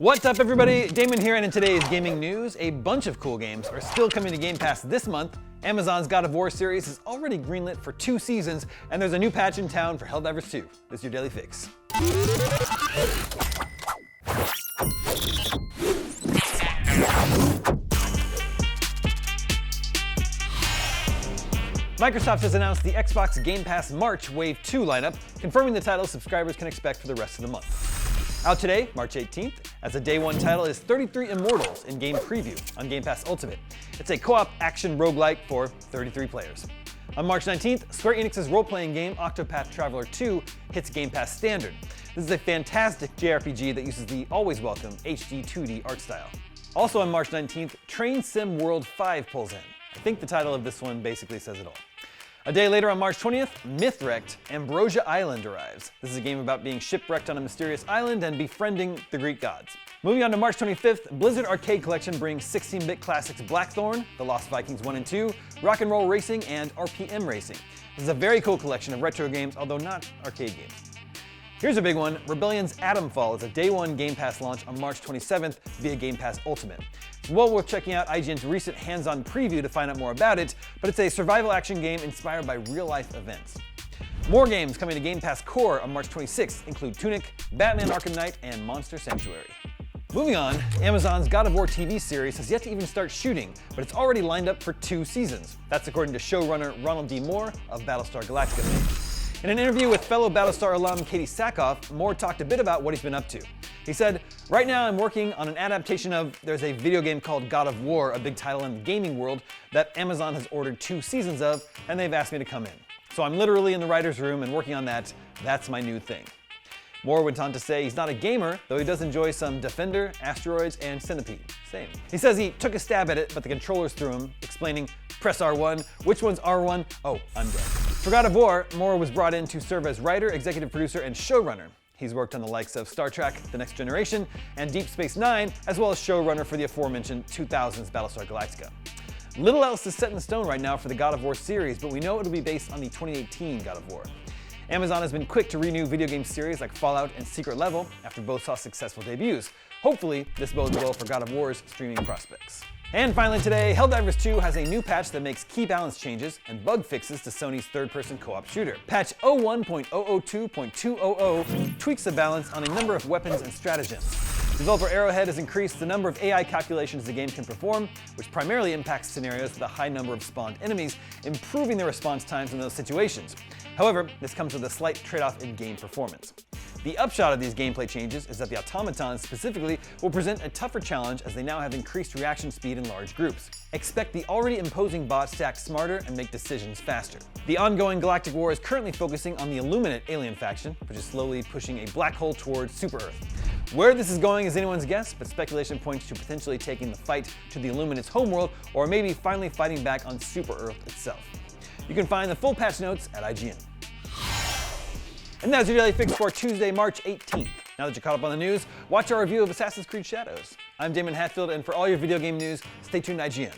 What's up everybody, Damon here, and in today's gaming news, a bunch of cool games are still coming to Game Pass this month. Amazon's God of War series is already greenlit for 2 seasons, and there's a new patch in town for Helldivers 2. This is your Daily Fix. Microsoft has announced the Xbox Game Pass March Wave 2 lineup, confirming the title subscribers can expect for the rest of the month. Out today, March 18th, as a Day 1 title is 33 Immortals in-game preview on Game Pass Ultimate. It's a co-op action roguelike for 33 players. On March 19th, Square Enix's role-playing game Octopath Traveler 2 hits Game Pass Standard. This is a fantastic JRPG that uses the always welcome HD 2D art style. Also on March 19th, Train Sim World 5 pulls in. I think the title of this one basically says it all. A day later on March 20th, Mythwrecked Ambrosia Island arrives. This is a game about being shipwrecked on a mysterious island and befriending the Greek gods. Moving on to March 25th, Blizzard Arcade Collection brings 16-bit classics Blackthorn, The Lost Vikings 1 and 2, Rock and Roll Racing, and RPM Racing. This is a very cool collection of retro games, although not arcade games. Here's a big one. Rebellion's Atomfall is a Day 1 Game Pass launch on March 27th via Game Pass Ultimate. It's well worth checking out IGN's recent hands-on preview to find out more about it, but it's a survival action game inspired by real-life events. More games coming to Game Pass Core on March 26th include Tunic, Batman Arkham Knight, and Monster Sanctuary. Moving on, Amazon's God of War TV series has yet to even start shooting, but it's already lined up for 2 seasons. That's according to showrunner Ronald D. Moore of Battlestar Galactica fame. In an interview with fellow Battlestar alum Katie Sackhoff, Moore talked a bit about what he's been up to. He said, "Right now I'm working on an adaptation of, there's a video game called God of War, a big title in the gaming world, that Amazon has ordered 2 seasons of, and they've asked me to come in. So I'm literally in the writer's room and working on that. That's my new thing." Moore went on to say he's not a gamer, though he does enjoy some Defender, Asteroids, and Centipede. Same. He says he took a stab at it, but the controllers threw him, explaining, "Press R1, which one's R1? Oh, I'm dead." For God of War, Moore was brought in to serve as writer, executive producer, and showrunner. He's worked on the likes of Star Trek, The Next Generation, and Deep Space Nine, as well as showrunner for the aforementioned 2000s Battlestar Galactica. Little else is set in stone right now for the God of War series, but we know it'll be based on the 2018 God of War. Amazon has been quick to renew video game series like Fallout and Secret Level after both saw successful debuts. Hopefully, this bodes well for God of War's streaming prospects. And finally today, Helldivers 2 has a new patch that makes key balance changes and bug fixes to Sony's third-person co-op shooter. Patch 01.002.200 tweaks the balance on a number of weapons and stratagems. Developer Arrowhead has increased the number of AI calculations the game can perform, which primarily impacts scenarios with a high number of spawned enemies, improving the response times in those situations. However, this comes with a slight trade-off in game performance. The upshot of these gameplay changes is that the automatons specifically will present a tougher challenge as they now have increased reaction speed in large groups. Expect the already imposing bots to act smarter and make decisions faster. The ongoing galactic war is currently focusing on the Illuminate alien faction, which is slowly pushing a black hole towards Super-Earth. Where this is going is anyone's guess, but speculation points to potentially taking the fight to the Illuminate's homeworld, or maybe finally fighting back on Super-Earth itself. You can find the full patch notes at IGN. And that's your Daily Fix for Tuesday, March 18th. Now that you're caught up on the news, watch our review of Assassin's Creed Shadows. I'm Damon Hatfield, and for all your video game news, stay tuned to IGN.